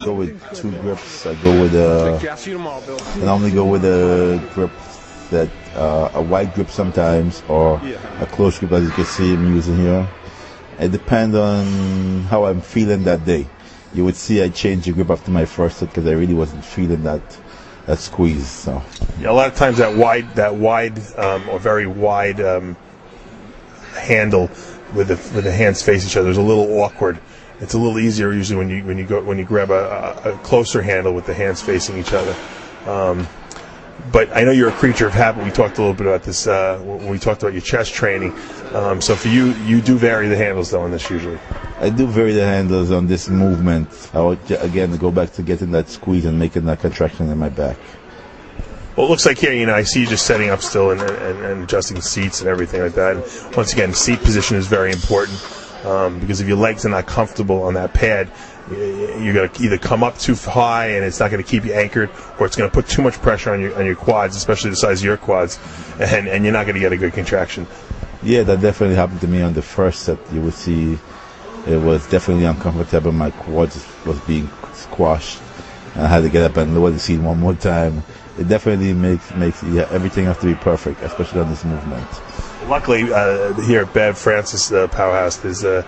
Go with two grips. I go with I normally go with a grip that a wide grip sometimes, or a close grip, as you can see I'm using here. It depends on how I'm feeling that day. You would see I changed the grip after my first set because I really wasn't feeling that squeeze. So yeah, a lot of times that wide or very wide handle with the hands face each other is a little awkward. It's a little easier usually when you grab a closer handle with the hands facing each other. But I know you're a creature of habit. We talked a little bit about this when we talked about your chest training. So for you do vary the handles though on this usually. I do vary the handles on this movement. I would again go back to getting that squeeze and making that contraction in my back. Well, it looks like here, I see you just setting up still and adjusting seats and everything like that. And once again, seat position is very important because if your legs are not comfortable on that pad, you're going to either come up too high and it's not going to keep you anchored, or it's going to put too much pressure on your quads, especially the size of your quads, and you're not going to get a good contraction. Yeah, that definitely happened to me on the first set. You would see it was definitely uncomfortable. My quads was being squashed, and I had to get up and lower the seat one more time. It definitely makes everything have to be perfect, especially on this movement. Luckily, here at Bev Francis Powerhouse, there's the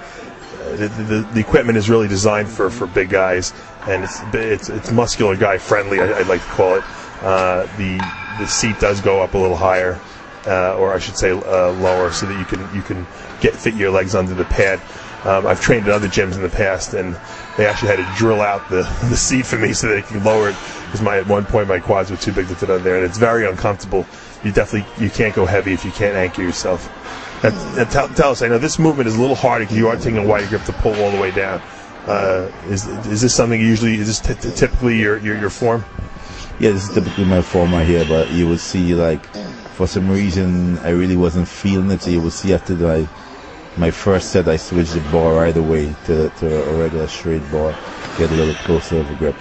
equipment is really designed for big guys, and it's muscular guy friendly. I'd like to call it. The seat does go up a little higher, or I should say lower, so that you can fit your legs under the pad. I've trained at other gyms in the past, and they actually had to drill out the seat for me so they can lower it, because at one point my quads were too big to fit on there, and it's very uncomfortable. You can't go heavy if you can't anchor yourself. Tell us, I know this movement is a little harder because you are taking a wide grip to pull all the way down. Is this something usually? Is this typically your form? Yeah, this is typically my form right here. But you would see, like, for some reason I really wasn't feeling it. So you would see after my first set, I switched the ball right away to a regular straight ball, get a little closer of a grip.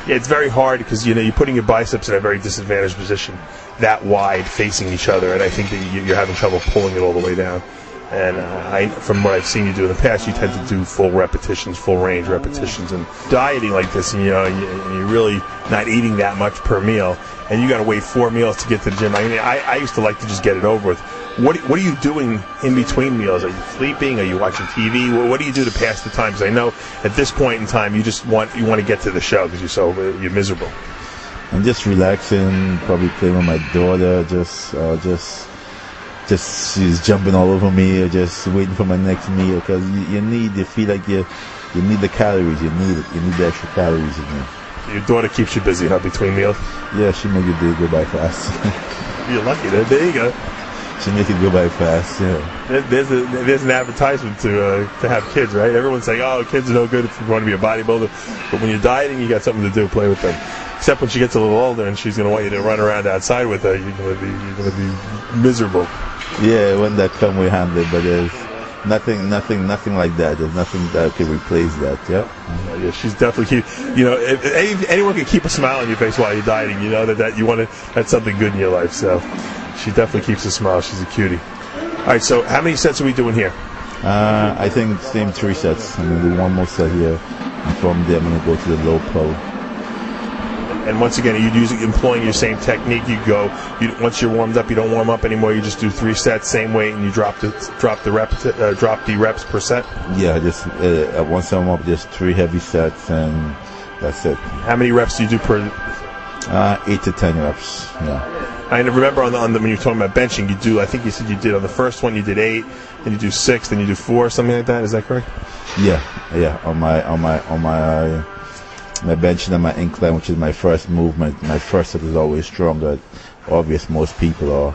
Yeah, it's very hard because you're putting your biceps in a very disadvantaged position, that wide facing each other, and I think that you're having trouble pulling it all the way down. And from what I've seen you do in the past, you tend to do full repetitions, full range repetitions. And dieting like this, and you're really not eating that much per meal, and you got to wait 4 meals to get to the gym. I mean, I used to like to just get it over with. What are you doing in between meals? Are you sleeping? Are you watching TV? What do you do to pass the time? Because I know at this point in time, you want to get to the show because you're miserable. I'm just relaxing, probably playing with my daughter, just she's jumping all over me, or just waiting for my next meal, because you feel like you need the calories, you need the extra calories in there. Your daughter keeps you busy, huh, between meals? Yeah, she makes your day go by fast. You're lucky, there you go. She makes it go by fast, yeah. There's an advertisement to have kids, right? Everyone's saying, oh, kids are no good if you want to be a bodybuilder, but when you're dieting, you got something to do, play with them. Except when she gets a little older and she's going to want you to run around outside with her, you're going to be miserable. Yeah, when that come we handle it, but there's nothing like that. There's nothing that can replace that. Yeah, she's definitely if anyone can keep a smile on your face while you're dieting, you know that that's something good in your life. So she definitely keeps a smile. She's a cutie. All right, so how many sets are we doing here? I think same 3 sets. I'm gonna do one more set here, and from there I'm gonna go to the low pull. And once again, you're employing your same technique. Once you're warmed up, you don't warm up anymore. You just do 3 sets, same weight, and you drop the reps per set. Yeah, just once I'm up, just 3 heavy sets, and that's it. How many reps do you do per? 8 to 10 reps. Yeah. I remember when you're talking about benching, you do. I think you said you did on the first one, you did 8, then you do 6, then you do 4, something like that. Is that correct? Yeah. On my bench and my incline, which is my first movement, my first set is always stronger. Obvious, most people are,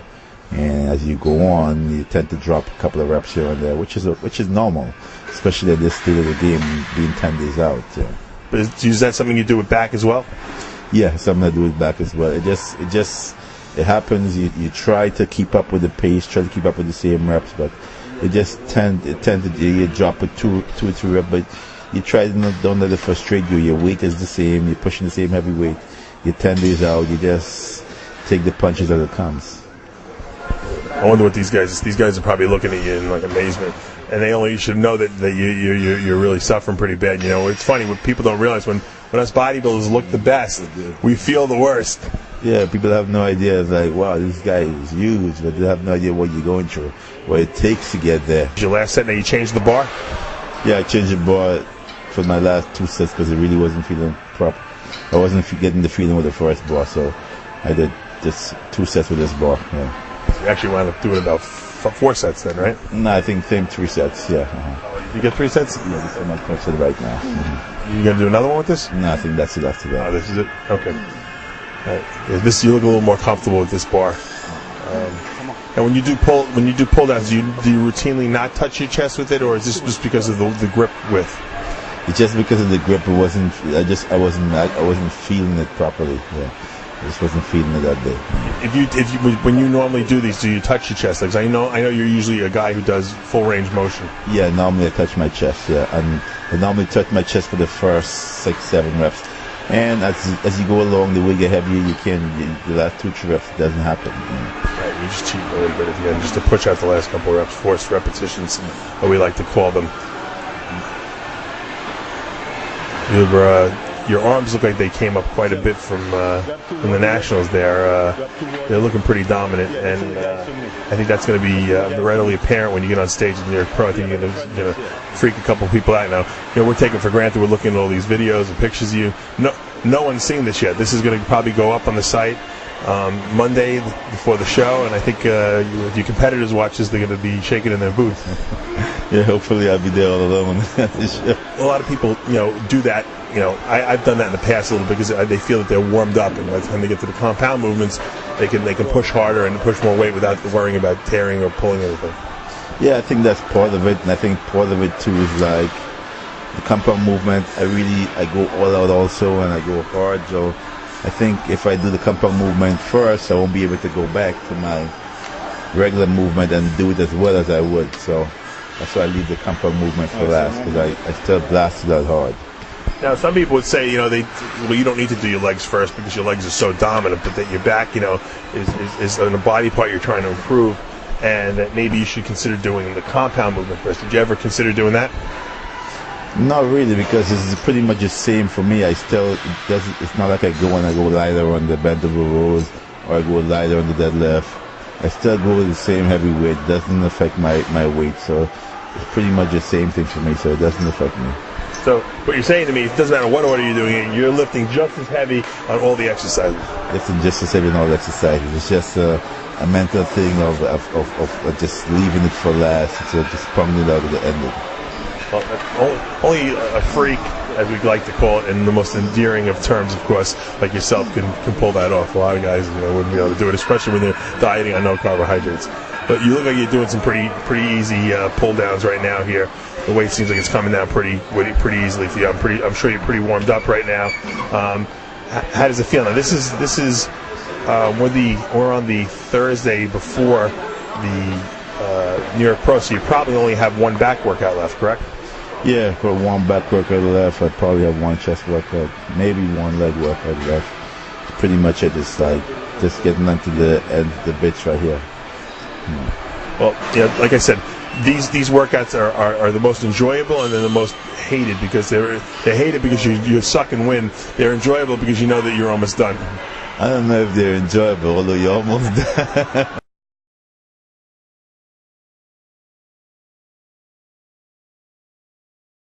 and as you go on, you tend to drop a couple of reps here and there, which is normal, especially at this stage of the game, being 10 days out. Yeah. But is that something you do with back as well? Yeah, something I do with back as well. It happens. You try to keep up with the pace, try to keep up with the same reps, but it just tend to you drop it 2 or 3 reps, but you try to don't let it frustrate you. Your weight is the same. You're pushing the same heavy weight. You're 10 days out. You just take the punches as it comes. I wonder what these guys are probably looking at you in like amazement. and you should know that you're really suffering pretty bad. You know, it's funny what people don't realize when us bodybuilders look the best, we feel the worst. Yeah, people have no idea. It's like, wow, this guy is huge, but they have no idea what you're going through, what it takes to get there. Your last set, now you changed the bar? Yeah, I changed the bar for my last 2 sets because it really wasn't feeling proper. I wasn't getting the feeling with the first bar, so I did just 2 sets with this bar. Yeah. So you actually wound up doing about 4 sets then, right? No, I think same 3 sets. Yeah. You get 3 sets? Yeah, this is my first set right now. You gonna do another one with this? No, I think that's it after that. Oh, this is it. Okay. This you look a little more comfortable with this bar. And when you do pull downs, do you routinely not touch your chest with it, or is this just because of the grip width? It's just because of the grip. It wasn't. I wasn't feeling it properly. Yeah, I just wasn't feeling it that day. When you normally do these, do you touch your chest? Like I know you're usually a guy who does full range motion. Yeah, normally I touch my chest. Yeah, and I normally touch my chest for the first 6-7 reps. And as you go along, the way you get heavier, the last 2-3 reps, it doesn't happen. Right, you just cheat a little bit at the end, just to push out the last couple of reps, forced repetitions, what we like to call them. Your arms look like they came up quite a bit from the nationals there. They're looking pretty dominant, and I think that's going to be readily apparent when you get on stage in New York Pro. I think you're going to freak a couple people out. Now, we're taking for granted we're looking at all these videos and pictures of you. No one's seen this yet. This is going to probably go up on the site Monday before the show, and I think if your competitors watch this, they're going to be shaking in their boots. Yeah, hopefully I'll be there all alone at the show. A lot of people, do that. I've done that in the past a little bit because they feel that they're warmed up, and by the time they get to the compound movements, they can push harder and push more weight without worrying about tearing or pulling anything. Yeah, I think that's part of it, and I think part of it too is like the compound movement. I go all out also, and I go hard. So I think if I do the compound movement first, I won't be able to go back to my regular movement and do it as well as I would. So that's why I leave the compound movement for last, because I still blast it out hard. Now, some people would say, you don't need to do your legs first because your legs are so dominant, but that your back, is a body part you're trying to improve, and that maybe you should consider doing the compound movement first. Did you ever consider doing that? Not really, because it's pretty much the same for me. It's not like I go lighter on the bent over rows, or I go lighter on the deadlift. I still go with the same heavy weight. It doesn't affect my weight, so it's pretty much the same thing for me, so it doesn't affect me. So what you're saying to me, it doesn't matter what order you're doing it, you're lifting just as heavy on all the exercises. Lifting just as heavy on all the exercises. It's just a mental thing of just leaving it for last, so just pumping it out at the end of it. Well, only a freak, as we like to call it, in the most endearing of terms, of course, like yourself can pull that off. A lot of guys wouldn't be able to do it, especially when they're dieting on no carbohydrates. But you look like you're doing some pretty easy pull downs right now here. The weight seems like it's coming down pretty easily for you. I'm sure you're pretty warmed up right now. How does it feel? Now this is we're on the Thursday before the New York Pro, so you probably only have one back workout left, correct? Yeah, for one back workout left, I probably have one chest workout, maybe one leg workout left. Pretty much it is like just getting onto the end of the bitch right here. Well, like I said, these workouts are the most enjoyable, and they're the most hated because they're hated because you suck and win. They're enjoyable because you know that you're almost done. I don't know if they're enjoyable, although you're almost done.